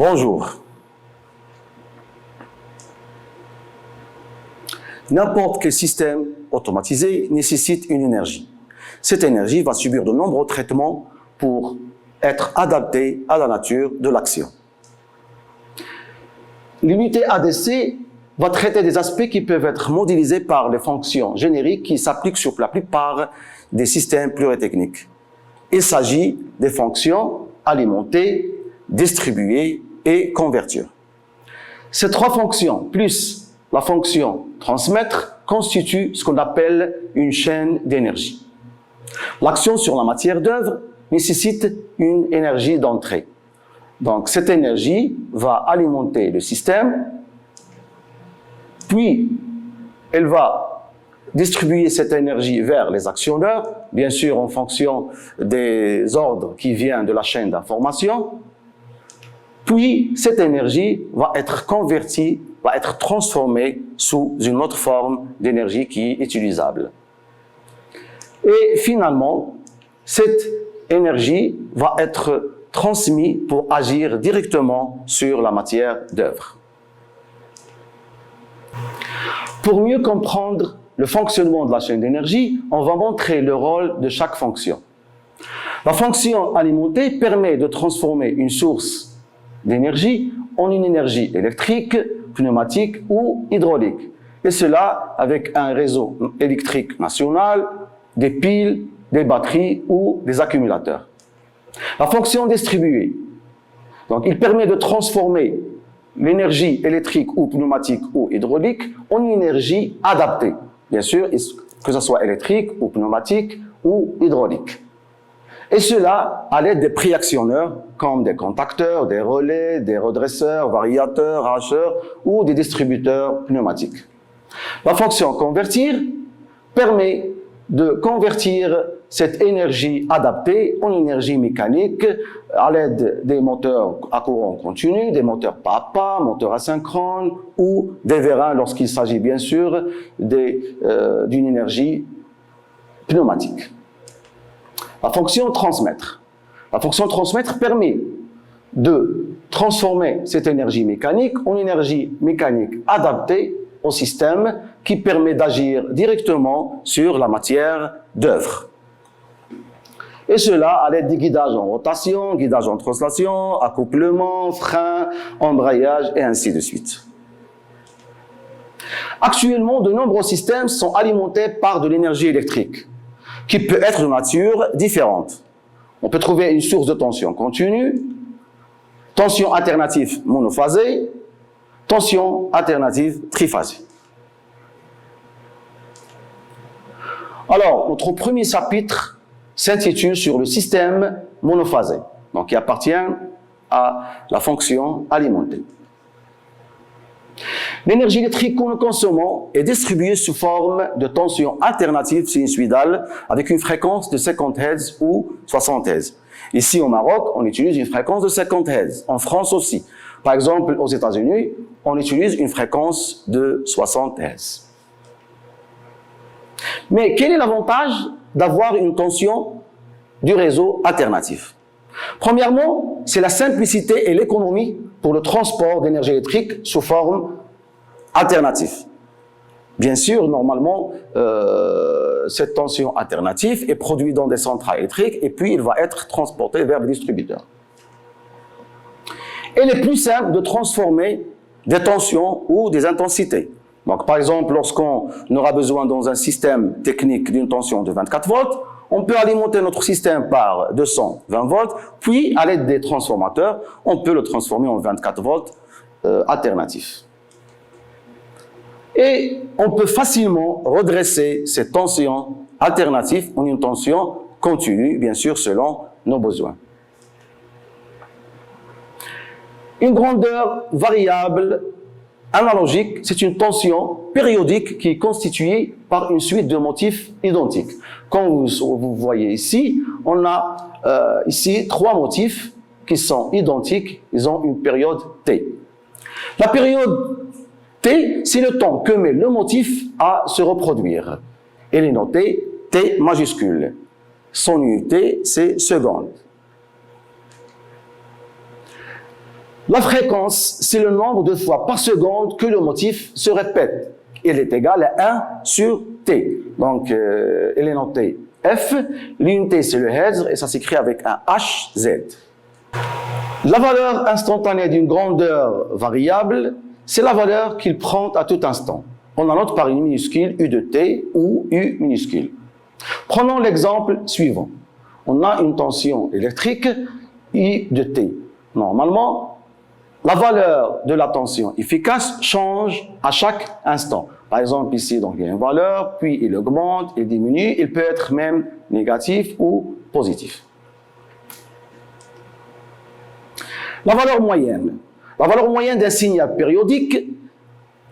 Bonjour. N'importe quel système automatisé nécessite une énergie. Cette énergie va subir de nombreux traitements pour être adaptée à la nature de l'action. L'unité ADC va traiter des aspects qui peuvent être modélisés par les fonctions génériques qui s'appliquent sur la plupart des systèmes pluritechniques. Il s'agit des fonctions alimenter, distribuer et convertir. Ces trois fonctions, plus la fonction transmettre, constituent ce qu'on appelle une chaîne d'énergie. L'action sur la matière d'œuvre nécessite une énergie d'entrée. Donc, cette énergie va alimenter le système, puis elle va distribuer cette énergie vers les actionneurs, bien sûr en fonction des ordres qui viennent de la chaîne d'information. Puis, cette énergie va être convertie, va être transformée sous une autre forme d'énergie qui est utilisable. Et finalement, cette énergie va être transmise pour agir directement sur la matière d'œuvre. Pour mieux comprendre le fonctionnement de la chaîne d'énergie, on va montrer le rôle de chaque fonction. La fonction alimenter permet de transformer une source d'énergie en une énergie électrique, pneumatique ou hydraulique. Et cela avec un réseau électrique national, des piles, des batteries ou des accumulateurs. La fonction distribuer, donc il permet de transformer l'énergie électrique ou pneumatique ou hydraulique en une énergie adaptée, bien sûr, que ce soit électrique ou pneumatique ou hydraulique. Et cela à l'aide des préactionneurs comme des contacteurs, des relais, des redresseurs, variateurs, hacheurs ou des distributeurs pneumatiques. La fonction convertir permet de convertir cette énergie adaptée en énergie mécanique à l'aide des moteurs à courant continu, des moteurs pas à pas, moteurs asynchrones ou des vérins lorsqu'il s'agit bien sûr d'une énergie pneumatique. La fonction transmettre. La fonction transmettre permet de transformer cette énergie mécanique en énergie mécanique adaptée au système qui permet d'agir directement sur la matière d'œuvre. Et cela à l'aide des guidages en rotation, guidage en translation, accouplement, frein, embrayage et ainsi de suite. Actuellement, de nombreux systèmes sont alimentés par de l'énergie électrique qui peut être de nature différente. On peut trouver une source de tension continue, tension alternative monophasée, tension alternative triphasée. Alors, notre premier chapitre s'intitule sur le système monophasé, donc qui appartient à la fonction alimenter. L'énergie électrique que nous consommons est distribuée sous forme de tension alternative sinusoïdale avec une fréquence de 50 Hz ou 60 Hz. Ici au Maroc, on utilise une fréquence de 50 Hz. En France aussi. Par exemple, aux États-Unis, on utilise une fréquence de 60 Hz. Mais quel est l'avantage d'avoir une tension du réseau alternatif? Premièrement, c'est la simplicité et l'économie pour le transport d'énergie électrique sous forme alternative. Bien sûr, normalement, cette tension alternative est produite dans des centrales électriques et puis il va être transporté vers le distributeur. Il est plus simple de transformer des tensions ou des intensités. Donc, par exemple, lorsqu'on aura besoin dans un système technique d'une tension de 24 volts, on peut alimenter notre système par 220 volts, puis à l'aide des transformateurs, on peut le transformer en 24 volts alternatifs. Et on peut facilement redresser ces tensions alternatives en une tension continue, bien sûr, selon nos besoins. Une grandeur variable analogique, c'est une tension périodique qui est constituée par une suite de motifs identiques. Comme vous voyez ici, on a ici trois motifs qui sont identiques, ils ont une période T. La période T, c'est le temps que met le motif à se reproduire. Elle est notée T majuscule. Son unité, c'est seconde. La fréquence, c'est le nombre de fois par seconde que le motif se répète. Il est égal à 1 sur T. Donc, il est noté F. L'unité, c'est le Hertz et ça s'écrit avec un HZ. La valeur instantanée d'une grandeur variable, c'est la valeur qu'il prend à tout instant. On la note par une minuscule U de T ou U minuscule. Prenons l'exemple suivant. On a une tension électrique I de T. Normalement, la valeur de la tension efficace change à chaque instant. Par exemple, ici, donc, il y a une valeur, puis il augmente, il diminue, il peut être même négatif ou positif. La valeur moyenne. La valeur moyenne d'un signal périodique,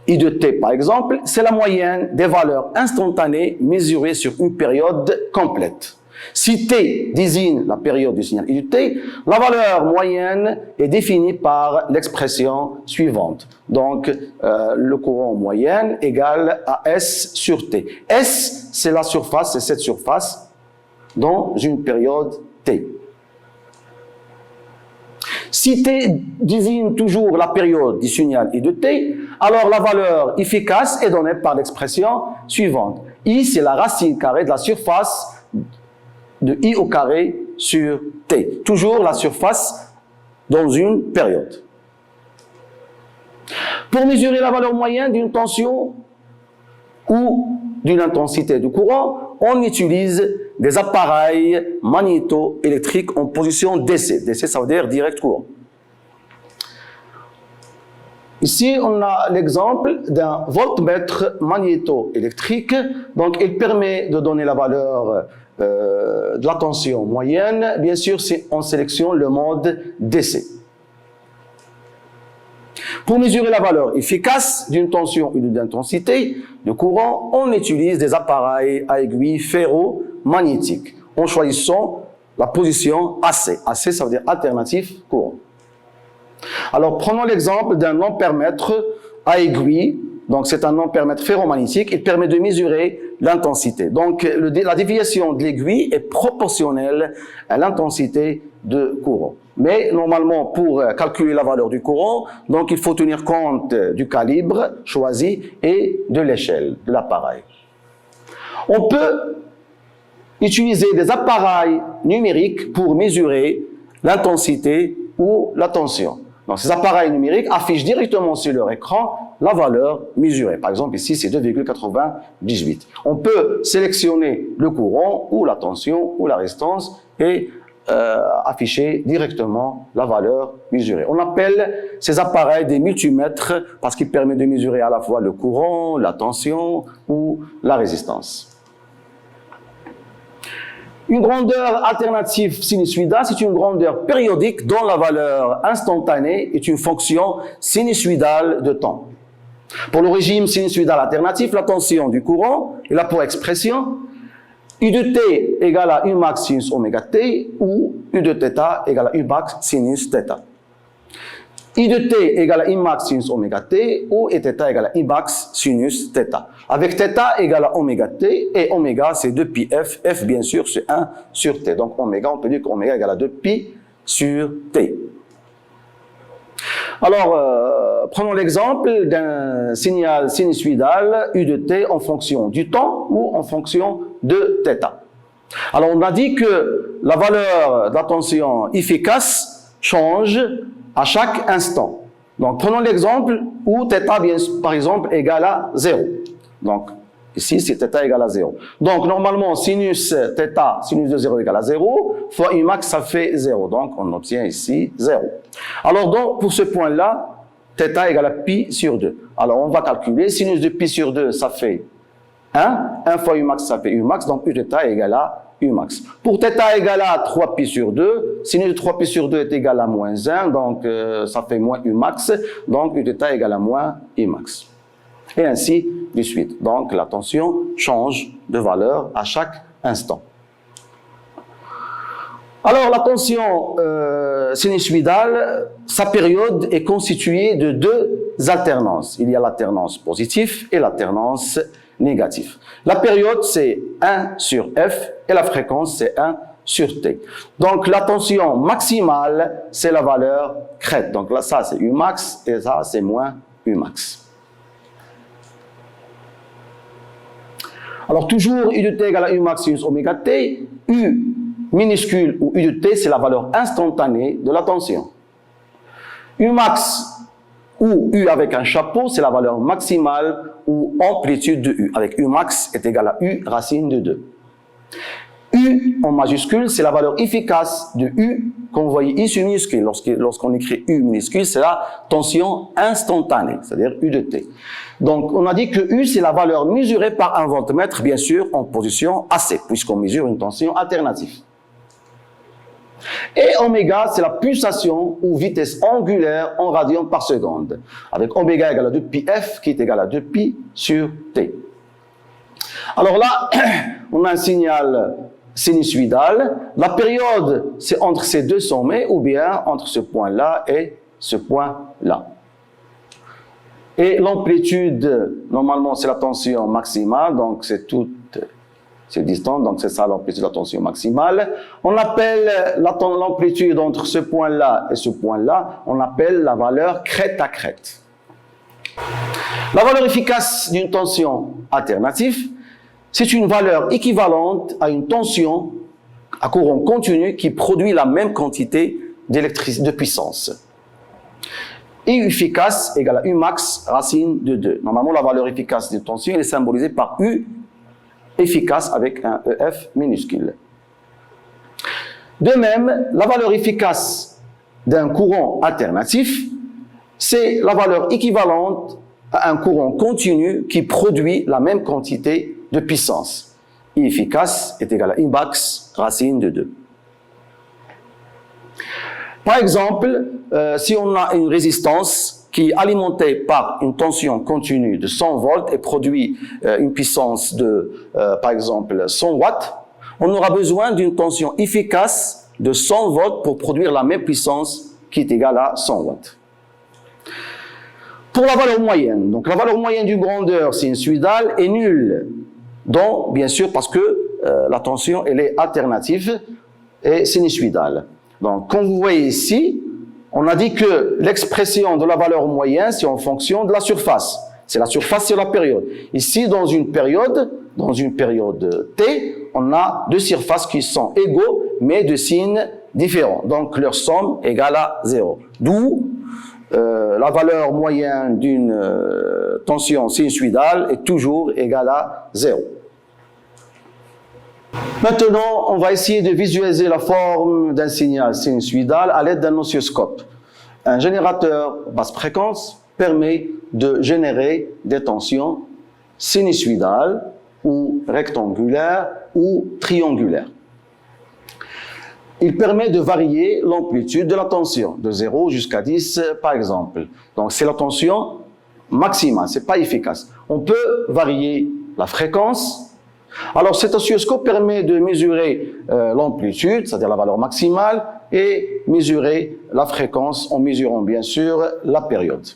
I de T par exemple, c'est la moyenne des valeurs instantanées mesurées sur une période complète. Si T désigne la période du signal I de T, la valeur moyenne est définie par l'expression suivante. Donc, le courant moyenne égale à S sur T. S, c'est la surface, c'est cette surface dans une période T. Si T désigne toujours la période du signal I de T, alors la valeur efficace est donnée par l'expression suivante. I, c'est la racine carrée de la surface de I au carré sur T. Toujours la surface dans une période. Pour mesurer la valeur moyenne d'une tension ou d'une intensité du courant, on utilise des appareils magnéto-électriques en position DC. DC, ça veut dire direct courant. Ici, on a l'exemple d'un voltmètre magnéto-électrique. Donc, il permet de donner la valeur de la tension moyenne. Bien sûr, si on sélectionne le mode DC. Pour mesurer la valeur efficace d'une tension ou d'une intensité de courant, on utilise des appareils à aiguille ferromagnétique en choisissant la position AC. AC, ça veut dire alternatif courant. Alors, prenons l'exemple d'un ampèremètre à aiguille. Donc, c'est un ampèremètre ferromagnétique. Il permet de mesurer l'intensité. Donc, la déviation de l'aiguille est proportionnelle à l'intensité de courant. Mais, normalement, pour calculer la valeur du courant, donc, il faut tenir compte du calibre choisi et de l'échelle de l'appareil. On peut utiliser des appareils numériques pour mesurer l'intensité ou la tension. Donc, ces appareils numériques affichent directement sur leur écran la valeur mesurée. Par exemple, ici, c'est 2,98. On peut sélectionner le courant ou la tension ou la résistance et afficher directement la valeur mesurée. On appelle ces appareils des multimètres parce qu'ils permettent de mesurer à la fois le courant, la tension ou la résistance. Une grandeur alternative sinusoïdale, c'est une grandeur périodique dont la valeur instantanée est une fonction sinusoïdale de temps. Pour le régime sinusoïdal alternatif, la tension du courant est là pour expression U de t égale à U max sinus oméga t ou U de θ égale à U max sinus θ. I de t égale à I max sinus oméga t ou et θ égale à I max sinus θ. Avec θ égale à oméga t et oméga c'est 2πf. F bien sûr c'est 1 sur t. Donc oméga, on peut dire qu'oméga égale à 2π sur t. Alors, prenons l'exemple d'un signal sinusoïdal U de t en fonction du temps ou en fonction de θ. Alors, on a dit que la valeur de la tension efficace change à chaque instant. Donc, prenons l'exemple où θ, bien, par exemple, égale à 0. Donc, ici, c'est θ égale à 0. Donc, normalement, sinus θ, sinus de 0 égale à 0, fois U max, ça fait 0. Donc, on obtient ici 0. Alors, donc, pour ce point-là, θ égale à pi sur 2. Alors, on va calculer. Sinus de pi sur 2, ça fait 1. 1 fois U max, ça fait U max. Donc, U θ égale à U max. Pour θ égale à 3 pi sur 2, sinus de 3 pi sur 2 est égal à moins 1. Donc, ça fait moins U max. Donc, U θ égale à moins U max. Et ainsi de suite. Donc, la tension change de valeur à chaque instant. Alors, la tension sinusoïdale, sa période est constituée de deux alternances. Il y a l'alternance positive et l'alternance négative. La période, c'est 1 sur F et la fréquence, c'est 1 sur T. Donc la tension maximale, c'est la valeur crête. Donc là, ça c'est Umax et ça c'est moins Umax. Alors toujours U de T égale à Umax sinus oméga T, U minuscule ou U de T, c'est la valeur instantanée de la tension. Umax ou U avec un chapeau, c'est la valeur maximale ou amplitude de U, avec Umax est égal à U racine de 2. U en majuscule, c'est la valeur efficace de U qu'on voyait ici minuscule. Lorsqu'on écrit U minuscule, c'est la tension instantanée, c'est-à-dire U de T. Donc, on a dit que U, c'est la valeur mesurée par un voltmètre, bien sûr, en position AC, puisqu'on mesure une tension alternative. Et oméga, c'est la pulsation ou vitesse angulaire en radians par seconde, avec oméga égale à 2πf qui est égal à 2π sur T. Alors là, on a un signal sinusoïdal. La période, c'est entre ces deux sommets ou bien entre ce point-là et ce point-là. Et l'amplitude, normalement, c'est la tension maximale, donc c'est toute cette distance, donc c'est ça l'amplitude de la tension maximale. On appelle l'amplitude entre ce point-là et ce point-là, on appelle la valeur crête à crête. La valeur efficace d'une tension alternative, c'est une valeur équivalente à une tension à courant continu qui produit la même quantité de puissance. Et U efficace égale à Umax racine de 2. Normalement, la valeur efficace d'une tension est symbolisée par U efficace avec un EF minuscule. De même, la valeur efficace d'un courant alternatif, c'est la valeur équivalente à un courant continu qui produit la même quantité de puissance. I efficace est égal à Umax racine de 2. Par exemple, si on a une résistance qui est alimentée par une tension continue de 100 volts et produit une puissance de, par exemple, 100 watts, on aura besoin d'une tension efficace de 100 volts pour produire la même puissance qui est égale à 100 watts. Pour la valeur moyenne, donc la valeur moyenne d'une grandeur sinusoïdale est nulle, donc bien sûr parce que la tension elle est alternative et sinusoïdale. Donc comme vous voyez ici, on a dit que l'expression de la valeur moyenne c'est en fonction de la surface. C'est la surface sur la période. Ici dans une période T, on a deux surfaces qui sont égaux mais de signes différents. Donc leur somme égale à 0. D'où la valeur moyenne d'une tension sinusoïdale est toujours égale à 0. Maintenant, on va essayer de visualiser la forme d'un signal sinusoïdal à l'aide d'un oscilloscope. Un générateur basse fréquence permet de générer des tensions sinusoïdales ou rectangulaires ou triangulaires. Il permet de varier l'amplitude de la tension, de 0 jusqu'à 10 par exemple. Donc c'est la tension maximale, c'est pas efficace. On peut varier la fréquence. Alors cet oscilloscope permet de mesurer l'amplitude, c'est-à-dire la valeur maximale, et mesurer la fréquence en mesurant bien sûr la période.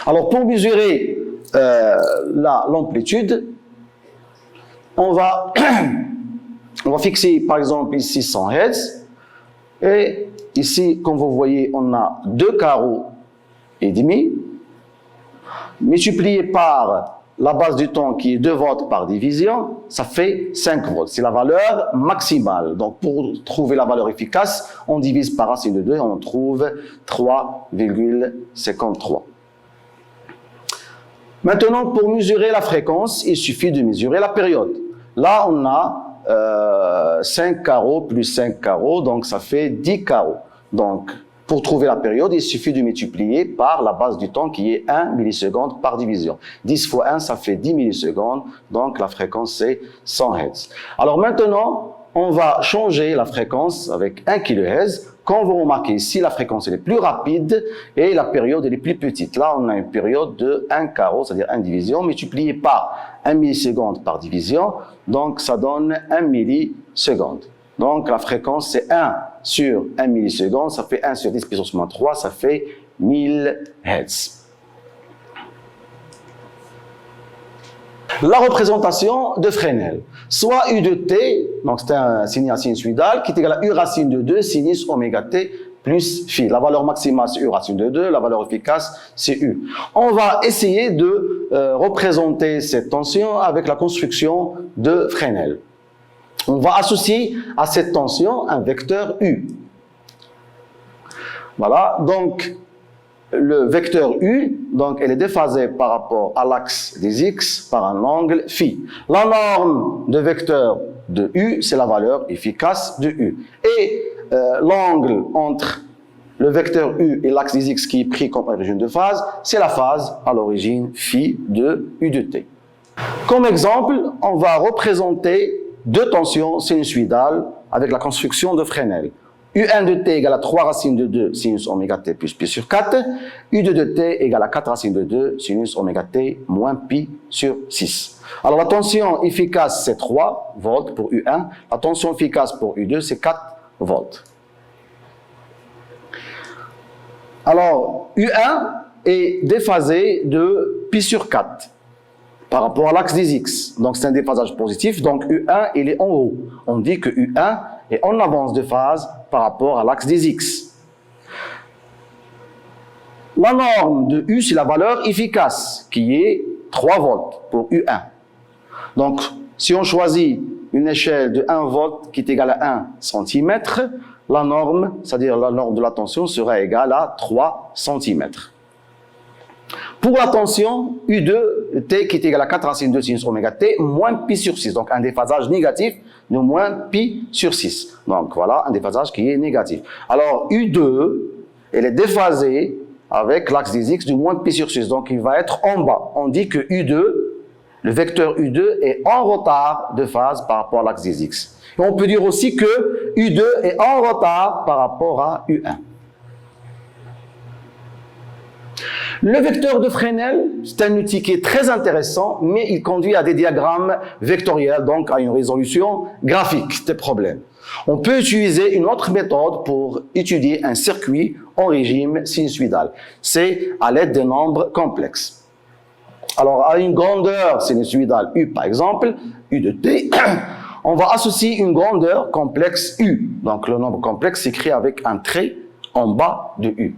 Alors pour mesurer l'amplitude, on va fixer par exemple ici 100 Hz et ici comme vous voyez on a 2 carreaux et demi multiplié par la base du temps qui est 2 volts par division, ça fait 5 volts. C'est la valeur maximale. Donc pour trouver la valeur efficace, on divise par racine de 2 et on trouve 3,53. Maintenant pour mesurer la fréquence, il suffit de mesurer la période. Là on a 5 carreaux plus 5 carreaux, donc ça fait 10 carreaux. Donc, pour trouver la période, il suffit de multiplier par la base du temps qui est 1 milliseconde par division. 10 fois 1, ça fait 10 millisecondes, donc la fréquence c'est 100 Hz. Alors maintenant, on va changer la fréquence avec 1 kHz. Quand vous remarquez ici, la fréquence elle est plus rapide et la période elle est plus petite. Là, on a une période de 1 carreau, c'est-à-dire 1 division, multiplié par 1 milliseconde par division, donc ça donne 1 milliseconde. Donc la fréquence c'est 1 sur 1 milliseconde, ça fait 1 sur 10 puissance moins 3, ça fait 1000 Hz. La représentation de Fresnel, soit U de t, donc c'est un signal sinusoïdal, qui est égal à U racine de 2 sinus oméga t plus phi. La valeur maximale, c'est U racine de 2, la valeur efficace, c'est U. On va essayer de représenter cette tension avec la construction de Fresnel. On va associer à cette tension un vecteur U. Voilà, donc le vecteur U, donc elle est déphasée par rapport à l'axe des X par un angle phi. La norme de vecteur de U, c'est la valeur efficace de U. Et l'angle entre le vecteur U et l'axe des X qui est pris comme origine de phase, c'est la phase à l'origine phi de U de t. Comme exemple, on va représenter deux tensions sinusoïdales avec la construction de Fresnel. U1 de t égale à 3 racines de 2 sinus oméga t plus pi sur 4. U2 de t égale à 4 racines de 2 sinus oméga t moins pi sur 6. Alors la tension efficace c'est 3 volts pour U1. La tension efficace pour U2 c'est 4 volts. Alors U1 est déphasé de pi sur 4 par rapport à l'axe des X. Donc c'est un déphasage positif. Donc U1 il est en haut. On dit que U1 est en avance de phase par rapport à l'axe des X. La norme de U, c'est la valeur efficace, qui est 3 volts pour U1. Donc, si on choisit une échelle de 1 volt qui est égale à 1 cm, la norme, c'est-à-dire la norme de la tension, sera égale à 3 cm. Pour la tension, U2 t qui est égal à 4 racines de sinus oméga t moins pi sur 6. Donc un déphasage négatif de moins pi sur 6. Donc voilà un déphasage qui est négatif. Alors U2, elle est déphasée avec l'axe des X du moins pi sur 6. Donc il va être en bas. On dit que U2, le vecteur U2 est en retard de phase par rapport à l'axe des X. Et on peut dire aussi que U2 est en retard par rapport à U1. Le vecteur de Fresnel, c'est un outil qui est très intéressant, mais il conduit à des diagrammes vectoriels, donc à une résolution graphique des problèmes. On peut utiliser une autre méthode pour étudier un circuit en régime sinusoïdal. C'est à l'aide des nombres complexes. Alors, à une grandeur sinusoïdale U, par exemple, U de t, on va associer une grandeur complexe U. Donc, le nombre complexe s'écrit avec un trait en bas de U.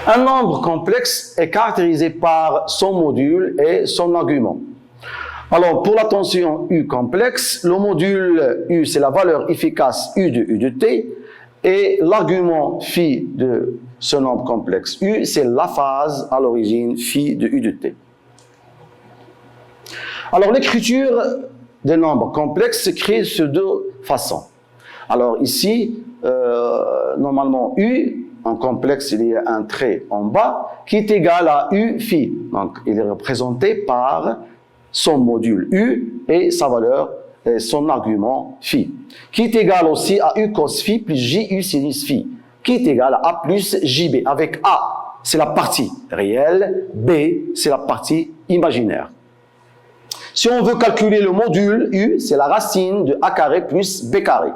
Un nombre complexe est caractérisé par son module et son argument. Alors, pour la tension U complexe, le module U, c'est la valeur efficace U de t, et l'argument phi de ce nombre complexe U, c'est la phase à l'origine phi de U de t. Alors, l'écriture des nombres complexes s'écrit de deux façons. Alors, ici, normalement, U, en complexe, il y a un trait en bas qui est égal à U phi. Donc, il est représenté par son module U et sa valeur, et son argument phi, qui est égal aussi à U cos phi plus J U sinus phi, qui est égal à A plus JB, avec A, c'est la partie réelle, B, c'est la partie imaginaire. Si on veut calculer le module U, c'est la racine de A carré plus B carré.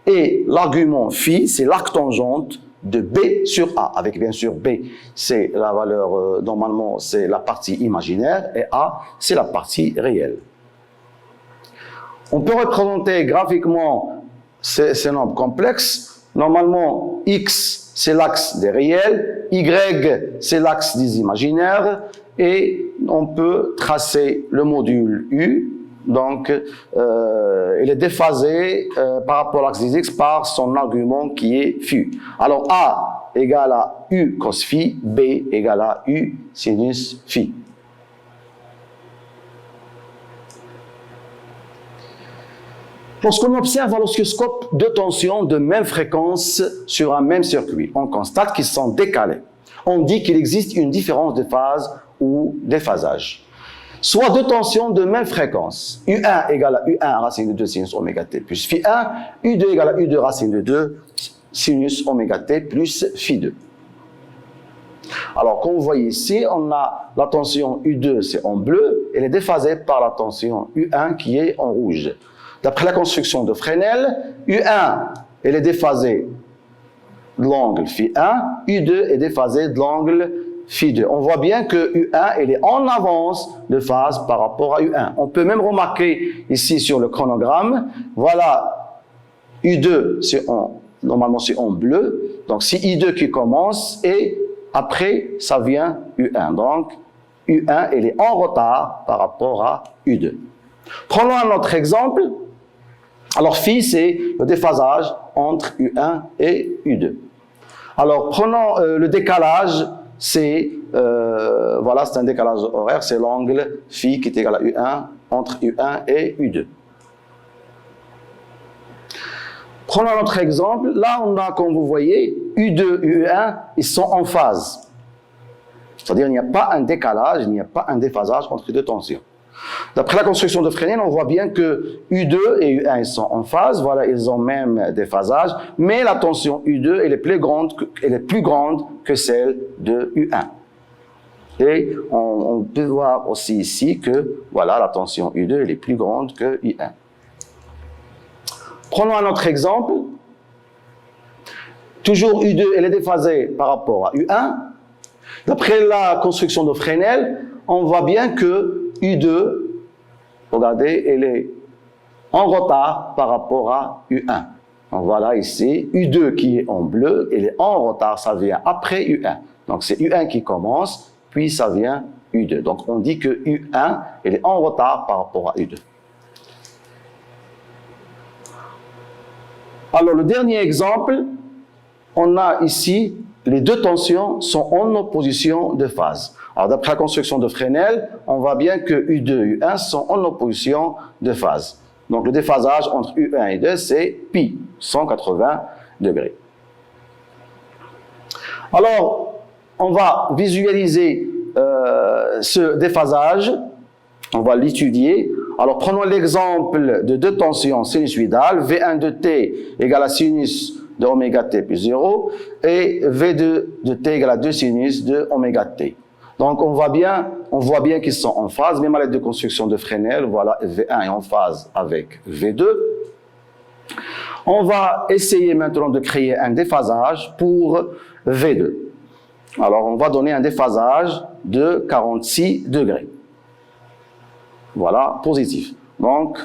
Et l'argument phi, c'est l'arc tangente de B sur A, avec bien sûr B, c'est la valeur, normalement, c'est la partie imaginaire, et A, c'est la partie réelle. On peut représenter graphiquement ces nombres complexes. Normalement, X, c'est l'axe des réels, Y, c'est l'axe des imaginaires, et on peut tracer le module U. Donc, il est déphasé par rapport à l'axe des X par son argument qui est phi. Alors, A égale à U cos phi, B égale à U sinus phi. Lorsqu'on observe à l'oscilloscope deux tensions de même fréquence sur un même circuit, on constate qu'ils sont décalés. On dit qu'il existe une différence de phase ou déphasage. Soit deux tensions de même fréquence. U1 égale à U1 racine de 2 sinus oméga t plus phi 1. U2 égale à U2 racine de 2 sinus oméga t plus phi 2. Alors, comme vous voyez ici, on a la tension U2, c'est en bleu. Elle est déphasée par la tension U1 qui est en rouge. D'après la construction de Fresnel, U1, elle est déphasée de l'angle phi 1. U2 est déphasée de l'angle phi 2. On voit bien que U1, elle est en avance de phase par rapport à U1. On peut même remarquer ici sur le chronogramme, voilà, U2, normalement c'est en bleu, donc c'est I2 qui commence et après ça vient U1. Donc U1, elle est en retard par rapport à U2. Prenons un autre exemple. Alors phi, c'est le déphasage entre U1 et U2. Alors prenons le décalage, c'est voilà, c'est un décalage horaire, c'est l'angle phi qui est égal à U1 entre U1 et U2. Prenons un autre exemple. Là, on a, comme vous voyez, U2 et U1, ils sont en phase. C'est-à-dire qu'il n'y a pas un décalage, il n'y a pas un déphasage entre les deux tensions. D'après la construction de Fresnel, on voit bien que U2 et U1 ils sont en phase, voilà, ils ont même déphasage, mais la tension U2 elle est plus grande que celle de U1. Et on peut voir aussi ici que voilà, la tension U2 elle est plus grande que U1. Prenons un autre exemple. Toujours U2 elle est déphasée par rapport à U1. D'après la construction de Fresnel, on voit bien que U2, regardez, elle est en retard par rapport à U1. Donc voilà ici, U2 qui est en bleu, elle est en retard, ça vient après U1. Donc c'est U1 qui commence, puis ça vient U2. Donc on dit que U1, elle est en retard par rapport à U2. Alors le dernier exemple, on a ici, les deux tensions sont en opposition de phase. Alors d'après la construction de Fresnel, on voit bien que U2 et U1 sont en opposition de phase. Donc le déphasage entre U1 et U2, c'est pi, 180 degrés. Alors, on va visualiser ce déphasage, on va l'étudier. Alors prenons l'exemple de deux tensions sinusoïdales, V1 de t égale à sinus de oméga t plus 0 et V2 de t égale à 2 sinus de oméga t. Donc on voit bien qu'ils sont en phase, même à l'aide de construction de Fresnel, voilà, V1 est en phase avec V2. On va essayer maintenant de créer un déphasage pour V2. Alors on va donner un déphasage de 46 degrés. Voilà, positif. Donc,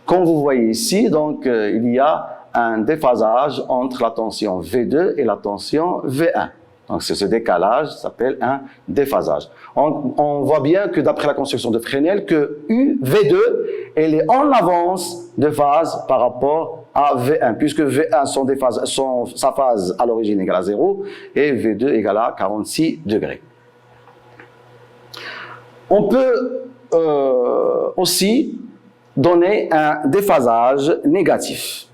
comme vous voyez ici, donc, il y a un déphasage entre la tension V2 et la tension V1. Donc, ce décalage s'appelle un déphasage. On voit bien que d'après la construction de Fresnel, que V2, elle est en avance de phase par rapport à V1, puisque V1, sa phase à l'origine égale à 0 et V2 égale à 46 degrés. On peut aussi donner un déphasage négatif.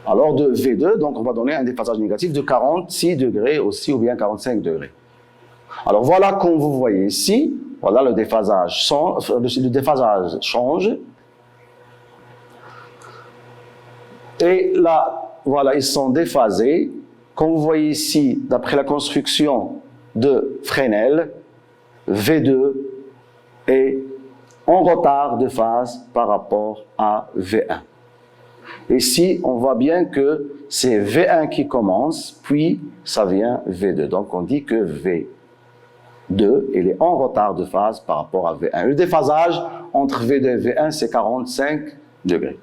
Alors de V2, donc on va donner un déphasage négatif de 46 degrés aussi, ou bien 45 degrés. Alors voilà, comme vous voyez ici, voilà le déphasage change. Et là, voilà, ils sont déphasés. Comme vous voyez ici, d'après la construction de Fresnel, V2 est en retard de phase par rapport à V1. Ici, on voit bien que c'est V1 qui commence, puis ça vient V2. Donc, on dit que V2, il est en retard de phase par rapport à V1. Le déphasage entre V2 et V1, c'est 45 degrés.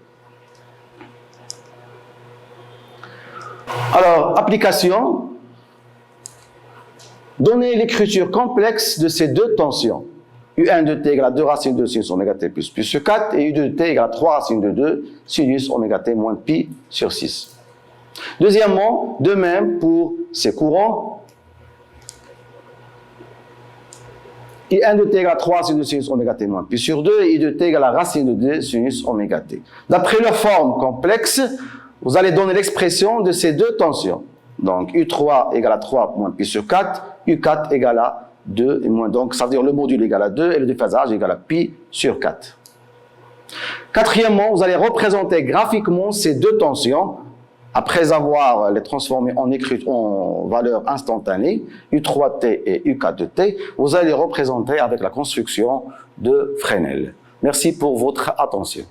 Alors, application. Donner l'écriture complexe de ces deux tensions. U1 de t égale à 2 racines de sinus oméga t plus pi sur 4 et U2 de t égale à 3 racines de 2 sinus oméga t moins pi sur 6. Deuxièmement, de même pour ces courants. I1 de t égale à 3 racines de sinus oméga t moins pi sur 2 et I de t égale à racine de 2 sinus oméga t. D'après leur forme complexe, vous allez donner l'expression de ces deux tensions. Donc U3 égale à 3 moins pi sur 4, U4 égale à 2 et moins. Donc ça veut dire le module égale à 2 et le déphasage égale à pi sur 4. Quatrièmement, vous allez représenter graphiquement ces deux tensions après avoir les transformées en valeurs instantanées, U3T et U4T. Vous allez les représenter avec la construction de Fresnel. Merci pour votre attention.